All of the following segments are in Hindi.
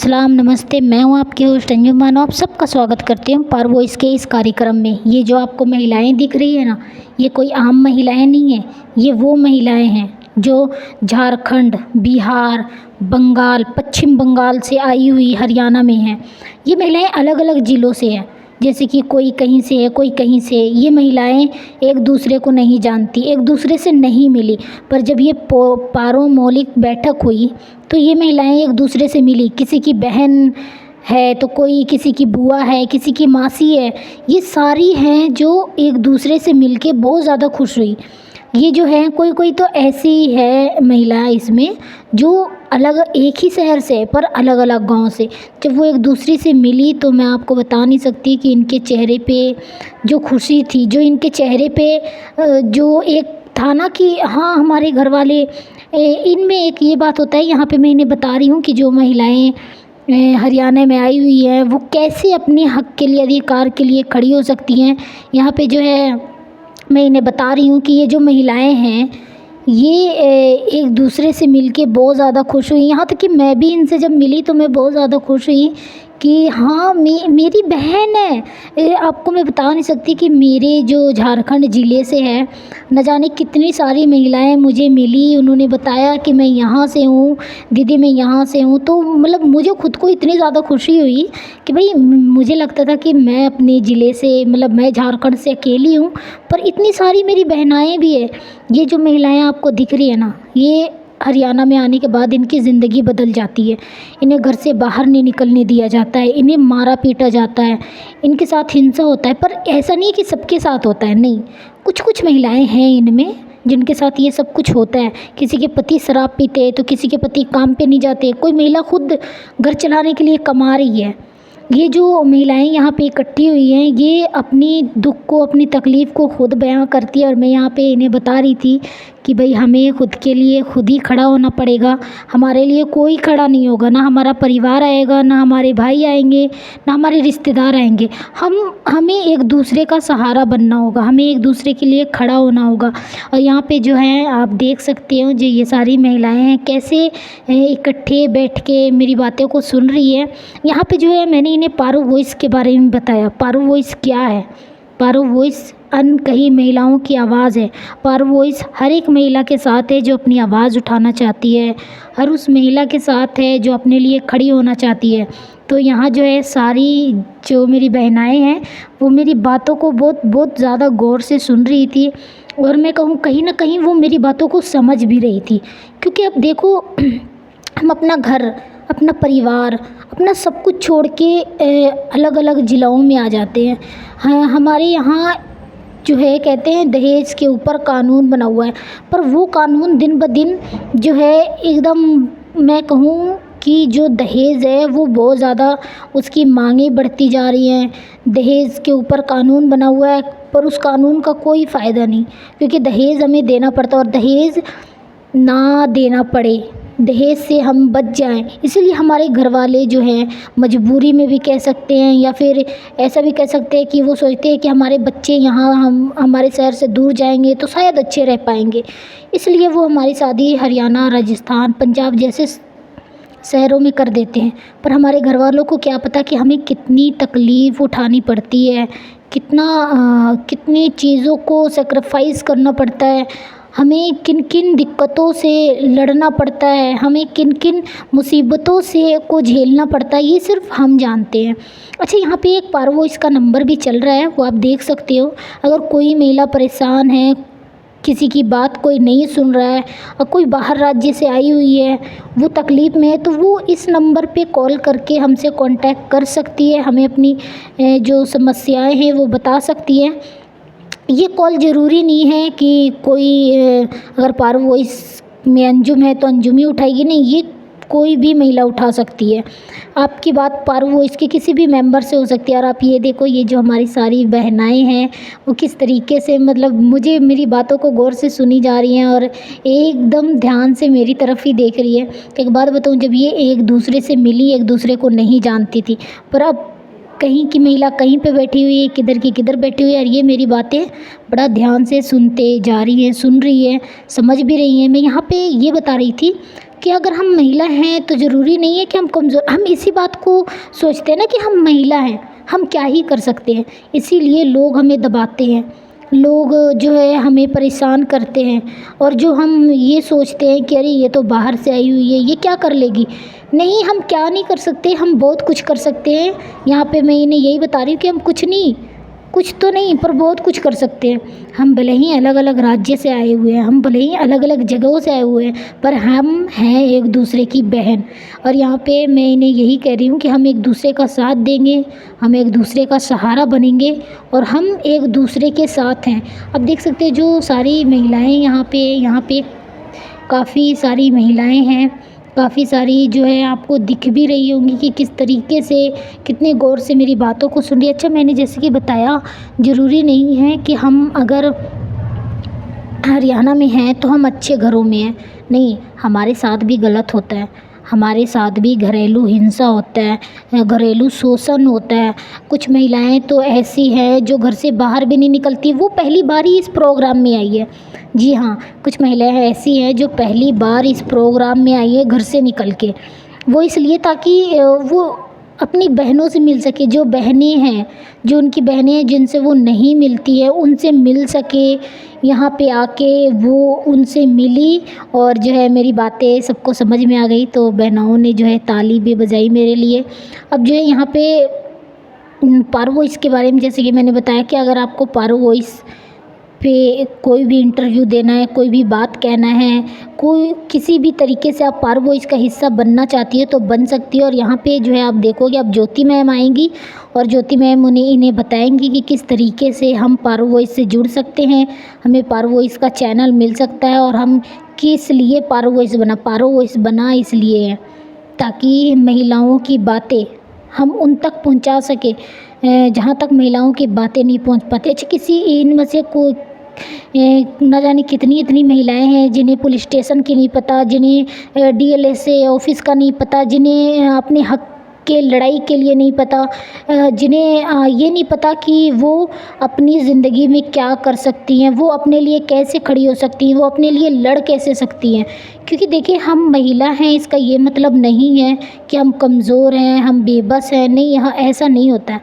सलाम नमस्ते। मैं हूँ आपकी होस्ट अंजुम बानो। आप सबका स्वागत करती हूँ पार वॉइस के इस कार्यक्रम में। ये जो आपको महिलाएं दिख रही है ना, ये कोई आम महिलाएं नहीं है। ये वो महिलाएं हैं जो झारखंड, बिहार, बंगाल, पश्चिम बंगाल से आई हुई हरियाणा में हैं। ये महिलाएं अलग अलग ज़िलों से हैं, जैसे कि कोई कहीं से है, कोई कहीं से। ये महिलाएं एक दूसरे को नहीं जानती, एक दूसरे से नहीं मिली, पर जब ये पारोमौलिक बैठक हुई तो ये महिलाएं एक दूसरे से मिली। किसी की बहन है तो कोई किसी की बुआ है, किसी की मासी है। ये सारी हैं जो एक दूसरे से मिलके बहुत ज़्यादा खुश हुई। ये जो है कोई कोई तो ऐसी है महिला इसमें जो अलग एक ही शहर से है पर अलग अलग गांव से। जब वो एक दूसरे से मिली तो मैं आपको बता नहीं सकती कि इनके चेहरे पे जो खुशी थी, जो इनके चेहरे पे जो एक था ना कि हाँ हमारे घर वाले। इनमें एक ये बात होता है, यहाँ पे मैं इन्हें बता रही हूँ कि जो महिलाएं हरियाणा में आई हुई हैं वो कैसे अपने हक के लिए, अधिकार के लिए खड़ी हो सकती हैं। यहाँ पे जो है मैं इन्हें बता रही हूँ कि ये जो महिलाएं हैं ये एक दूसरे से मिलके बहुत ज़्यादा खुश हुई। यहाँ तक कि मैं भी इनसे जब मिली तो मैं बहुत ज़्यादा खुश हुई कि हाँ मेरी बहन है। आपको मैं बता नहीं सकती कि मेरे जो झारखंड ज़िले से है, न जाने कितनी सारी महिलाएं मुझे मिली। उन्होंने बताया कि मैं यहाँ से हूँ दीदी, मैं यहाँ से हूँ। तो मतलब मुझे खुद को इतनी ज़्यादा खुशी हुई कि भाई मुझे लगता था कि मैं अपने ज़िले से, मतलब मैं झारखंड से अकेली हूँ, पर इतनी सारी मेरी बहनाएँ भी है। ये जो महिलाएँ आपको दिख रही है ना, ये हरियाणा में आने के बाद इनकी ज़िंदगी बदल जाती है। इन्हें घर से बाहर नहीं निकलने दिया जाता है, इन्हें मारा पीटा जाता है, इनके साथ हिंसा होता है। पर ऐसा नहीं कि सबके साथ होता है, नहीं। कुछ कुछ महिलाएं हैं इनमें जिनके साथ ये सब कुछ होता है। किसी के पति शराब पीते हैं तो किसी के पति काम पे नहीं जाते, कोई महिला खुद घर चलाने के लिए कमा रही है। ये जो महिलाएं यहाँ पे इकट्ठी हुई हैं ये अपनी दुख को, अपनी तकलीफ़ को खुद बयां करती है। और मैं यहाँ पे इन्हें बता रही थी कि भाई हमें खुद के लिए खुद ही खड़ा होना पड़ेगा। हमारे लिए कोई खड़ा नहीं होगा, ना हमारा परिवार आएगा, ना हमारे भाई आएंगे, ना हमारे रिश्तेदार आएंगे। हमें एक दूसरे का सहारा बनना होगा, हमें एक दूसरे के लिए खड़ा होना होगा। और यहाँ पे जो है आप देख सकते हो जो ये सारी महिलाएं हैं कैसे इकट्ठे बैठ के मेरी बातों को सुन रही है। यहाँ पे जो है मैंने इन्हें पारो वॉइस के बारे में बताया। पारो वॉइस क्या है? पारो वॉइस अनकही महिलाओं की आवाज़ है। पारो वॉइस हर एक महिला के साथ है जो अपनी आवाज़ उठाना चाहती है, हर उस महिला के साथ है जो अपने लिए खड़ी होना चाहती है। तो यहाँ जो है सारी जो मेरी बहनाएं हैं वो मेरी बातों को बहुत बहुत ज़्यादा गौर से सुन रही थी। और मैं कहूँ कहीं ना कहीं वो मेरी बातों को समझ भी रही थी, क्योंकि अब देखो हम अपना घर, अपना परिवार, अपना सब कुछ छोड़ के अलग अलग ज़िलों में आ जाते हैं। हाँ, हमारे यहाँ जो है कहते हैं दहेज के ऊपर कानून बना हुआ है, पर वो कानून दिन ब दिन जो है एकदम, मैं कहूँ कि जो दहेज है वो बहुत ज़्यादा उसकी मांगें बढ़ती जा रही हैं। दहेज के ऊपर कानून बना हुआ है पर उस कानून का कोई फ़ायदा नहीं, क्योंकि दहेज हमें देना पड़ता है। और दहेज ना देना पड़े, दहेज से हम बच जाएं, इसलिए हमारे घर वाले जो हैं मजबूरी में भी कह सकते हैं, या फिर ऐसा भी कह सकते हैं कि वो सोचते हैं कि हमारे बच्चे यहाँ हम हमारे शहर से दूर जाएंगे तो शायद अच्छे रह पाएंगे, इसलिए वो हमारी शादी हरियाणा, राजस्थान, पंजाब जैसे शहरों में कर देते हैं। पर हमारे घर वालों को क्या पता कि हमें कितनी तकलीफ़ उठानी पड़ती है, कितनी चीज़ों को सेक्रीफाइस करना पड़ता है, हमें किन किन दिक्कतों से लड़ना पड़ता है, हमें किन किन मुसीबतों से को झेलना पड़ता है, ये सिर्फ हम जानते हैं। अच्छा, यहाँ पे एक पारो वॉइस का नंबर भी चल रहा है, वो आप देख सकते हो। अगर कोई महिला परेशान है, किसी की बात कोई नहीं सुन रहा है, और कोई बाहर राज्य से आई हुई है, वो तकलीफ़ में है, तो वो इस नंबर पे कॉल करके हमसे कांटेक्ट कर सकती है, हमें अपनी जो समस्याएं हैं वो बता सकती है। ये कॉल ज़रूरी नहीं है कि कोई अगर पारो वॉइस में अंजुम है तो अंजुम ही उठाएगी, नहीं, ये कोई भी महिला उठा सकती है। आपकी बात पारो वॉइस के किसी भी मेंबर से हो सकती है। और आप ये देखो, ये जो हमारी सारी बहनाएं हैं वो किस तरीके से, मतलब मुझे मेरी बातों को गौर से सुनी जा रही हैं और एकदम ध्यान से मेरी तरफ ही देख रही है। एक बात बताऊँ, जब ये एक दूसरे से मिली, एक दूसरे को नहीं जानती थी, पर अब कहीं की महिला कहीं पे बैठी हुई है, किधर की किधर बैठी हुई है, और ये मेरी बातें बड़ा ध्यान से सुनते जा रही है, सुन रही है, समझ भी रही है। मैं यहाँ पे ये बता रही थी कि अगर हम महिला हैं तो ज़रूरी नहीं है कि हम कमज़ोर, हम इसी बात को सोचते हैं ना कि हम महिला हैं, हम क्या ही कर सकते हैं, इसीलिए लोग हमें दबाते हैं, लोग जो है हमें परेशान करते हैं। और जो हम ये सोचते हैं कि अरे ये तो बाहर से आई हुई है, ये क्या कर लेगी। नहीं, हम क्या नहीं कर सकते, हम बहुत कुछ कर सकते हैं। यहाँ पे मैं इन्हें यही बता रही हूँ कि हम कुछ तो नहीं पर बहुत कुछ कर सकते हैं। हम भले ही अलग अलग राज्य से आए हुए हैं, हम भले ही अलग अलग जगहों से आए हुए हैं, पर हम हैं एक दूसरे की बहन। और यहाँ पे मैं इन्हें यही कह रही हूँ कि हम एक दूसरे का साथ देंगे, हम एक दूसरे का सहारा बनेंगे और हम एक दूसरे के साथ हैं। अब देख सकते हैं जो सारी महिलाएं यहाँ पे काफ़ी सारी महिलाएं हैं, काफ़ी सारी जो है आपको दिख भी रही होंगी कि किस तरीके से कितने गौर से मेरी बातों को सुन रही है। अच्छा, मैंने जैसे कि बताया, ज़रूरी नहीं है कि हम अगर हरियाणा में हैं तो हम अच्छे घरों में हैं। नहीं, हमारे साथ भी गलत होता है, हमारे साथ भी घरेलू हिंसा होता है, घरेलू शोषण होता है। कुछ महिलाएं तो ऐसी हैं जो घर से बाहर भी नहीं निकलती, वो पहली बार ही इस प्रोग्राम में आई है। जी हाँ, कुछ महिलाएं ऐसी हैं जो पहली बार इस प्रोग्राम में आई है घर से निकल के। वो इसलिए ताकि वो अपनी बहनों से मिल सके, जो बहनें हैं, जो उनकी बहनें हैं जिनसे वो नहीं मिलती है, उनसे मिल सके। यहाँ पे आके वो उनसे मिली और जो है मेरी बातें सबको समझ में आ गई, तो बहनों ने जो है ताली भी बजाई मेरे लिए। अब जो है यहाँ पे पारो वॉइस के बारे में जैसे कि मैंने बताया कि अगर आपको पारो वॉइस पे कोई भी इंटरव्यू देना है, कोई भी बात कहना है, कोई किसी भी तरीके से आप पारो वॉइस का हिस्सा बनना चाहती है तो बन सकती है। और यहाँ पे जो है आप देखोगे, अब ज्योति मैम आएंगी और ज्योति मैम इन्हें बताएंगी कि किस तरीके से हम पारो वॉइस से जुड़ सकते हैं, हमें पारो वॉइस का चैनल मिल सकता है। और हम किस लिए पारो वॉइस बना इसलिए है ताकि महिलाओं की बातें हम उन तक पहुंचा सके जहां तक महिलाओं की बातें नहीं पहुंच पाती। अच्छा, किसी इनमें से कोई न जाने कितनी इतनी महिलाएं हैं जिन्हें पुलिस स्टेशन की नहीं पता, जिन्हें डीएलएसए ऑफिस का नहीं पता, जिन्हें अपने हक के लड़ाई के लिए नहीं पता, जिन्हें ये नहीं पता कि वो अपनी ज़िंदगी में क्या कर सकती हैं, वो अपने लिए कैसे खड़ी हो सकती हैं, वो अपने लिए लड़ कैसे सकती हैं। क्योंकि देखिए, हम महिला हैं इसका ये मतलब नहीं है कि हम कमज़ोर हैं, हम बेबस हैं। नहीं, यहाँ ऐसा नहीं होता है।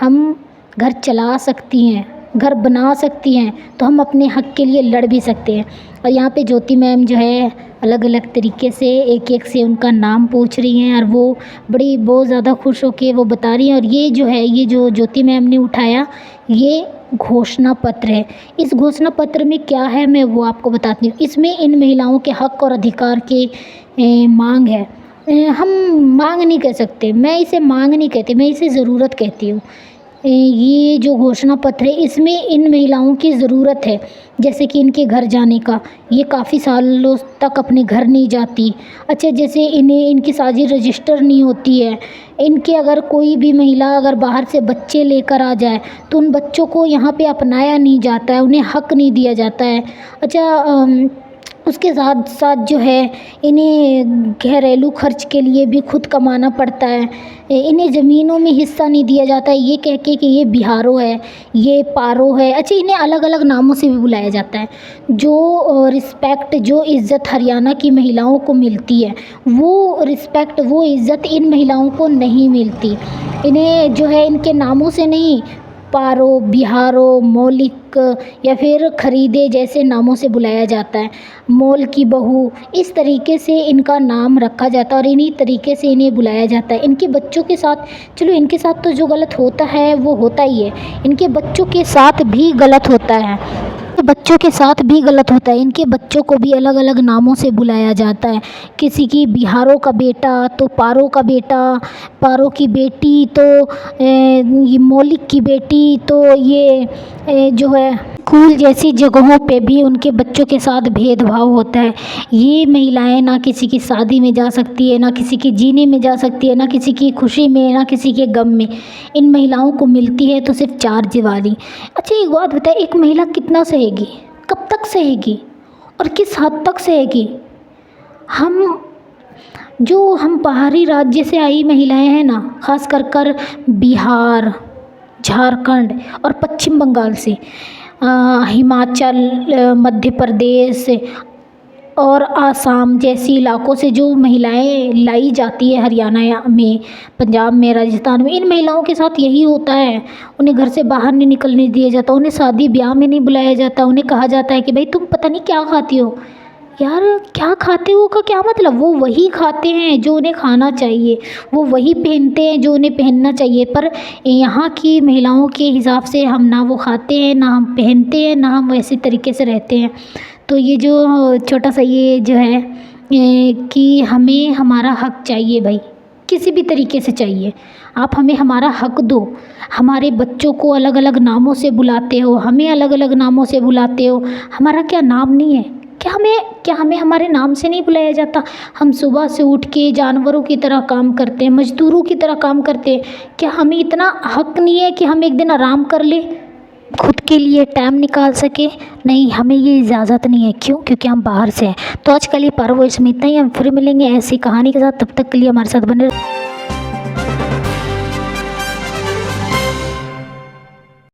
हम घर चला सकती हैं, घर बना सकती हैं, तो हम अपने हक़ के लिए लड़ भी सकते हैं। और यहाँ पे ज्योति मैम जो है अलग अलग तरीके से एक एक से उनका नाम पूछ रही हैं और वो बहुत ज़्यादा खुश होके वो बता रही हैं। और ये जो है, ये जो ज्योति मैम ने उठाया, ये घोषणा पत्र है। इस घोषणा पत्र में क्या है मैं वो आपको बताती हूँ। इसमें इन महिलाओं के हक़ और अधिकार के मांग है। हम मांग नहीं कह सकते, मैं इसे मांग नहीं कहती, मैं इसे ज़रूरत कहती हूँ। ये जो घोषणा पत्र है, इसमें इन महिलाओं की ज़रूरत है, जैसे कि इनके घर जाने का, ये काफ़ी सालों तक अपने घर नहीं जाती। अच्छा, जैसे इनकी शादी रजिस्टर नहीं होती है, इनके अगर कोई भी महिला अगर बाहर से बच्चे लेकर आ जाए तो उन बच्चों को यहाँ पे अपनाया नहीं जाता है, उन्हें हक़ नहीं दिया जाता है। अच्छा, उसके साथ साथ जो है इन्हें घरेलू खर्च के लिए भी खुद कमाना पड़ता है। इन्हें ज़मीनों में हिस्सा नहीं दिया जाता है ये कह के कि ये बिहारो है, ये पारो है। अच्छा, इन्हें अलग अलग नामों से भी बुलाया जाता है। जो रिस्पेक्ट, जो इज़्ज़त हरियाणा की महिलाओं को मिलती है, वो रिस्पेक्ट, वो इज़्ज़त इन महिलाओं को नहीं मिलती। इन्हें जो है इनके नामों से नहीं, पारो, बिहारो, मौलिक या फिर खरीदे जैसे नामों से बुलाया जाता है। मोल की बहू, इस तरीके से इनका नाम रखा जाता है और इन्हीं तरीके से इन्हें बुलाया जाता है। इनके बच्चों के साथ, चलो इनके साथ तो जो गलत होता है वो होता ही है, इनके बच्चों के साथ भी गलत होता है, बच्चों के साथ भी गलत होता है। इनके बच्चों को भी अलग अलग नामों से बुलाया जाता है। किसी की बिहारों का बेटा तो पारो का बेटा, पारो की बेटी तो ये मौलिक की बेटी, तो ये जो है स्कूल जैसी जगहों पे भी उनके बच्चों के साथ भेदभाव होता है। ये महिलाएं ना किसी की शादी में जा सकती है, ना किसी के जीने में जा सकती है, ना किसी की खुशी में, ना किसी के गम में। इन महिलाओं को मिलती है तो सिर्फ चार दीवारी। अच्छा, एक बात बताए, एक महिला कितना सहेगी, कब तक सहेगी और किस हद तक सहेगी। हम बाहरी राज्य से आई महिलाएं हैं ना, ख़ास कर बिहार, झारखंड और पश्चिम बंगाल से, हिमाचल, मध्य प्रदेश और आसाम जैसे इलाकों से जो महिलाएं लाई जाती है, हरियाणा में, पंजाब में, राजस्थान में, इन महिलाओं के साथ यही होता है। उन्हें घर से बाहर नहीं निकलने दिया जाता, उन्हें शादी ब्याह में नहीं बुलाया जाता, उन्हें कहा जाता है कि भाई तुम पता नहीं क्या खाती हो। यार क्या खाते हो का क्या मतलब, वो वही खाते हैं जो उन्हें खाना चाहिए, वो वही पहनते हैं जो उन्हें पहनना चाहिए। पर यहाँ की महिलाओं के हिसाब से हम ना वो खाते हैं, ना हम पहनते हैं, ना हम वैसे तरीके से रहते हैं। तो ये जो छोटा सा ये जो है कि हमें हमारा हक चाहिए भाई, किसी भी तरीके से चाहिए। आप हमें हमारा हक दो। हमारे बच्चों को अलग अलग नामों से बुलाते हो, हमें अलग अलग नामों से बुलाते हो। हमारा क्या नाम नहीं है? क्या हमें हमारे नाम से नहीं बुलाया जाता? हम सुबह से उठ के जानवरों की तरह काम करते हैं, मज़दूरों की तरह काम करते हैं। क्या हमें इतना हक नहीं है कि हम एक दिन आराम कर लें, खुद के लिए टाइम निकाल सके? नहीं, हमें ये इजाज़त नहीं है। क्यों? क्योंकि हम बाहर से हैं। तो आज के लिए पारो वॉइस में इतना ही। हम फिर मिलेंगे ऐसी कहानी के साथ। तब तक के लिए हमारे साथ बने रहिए।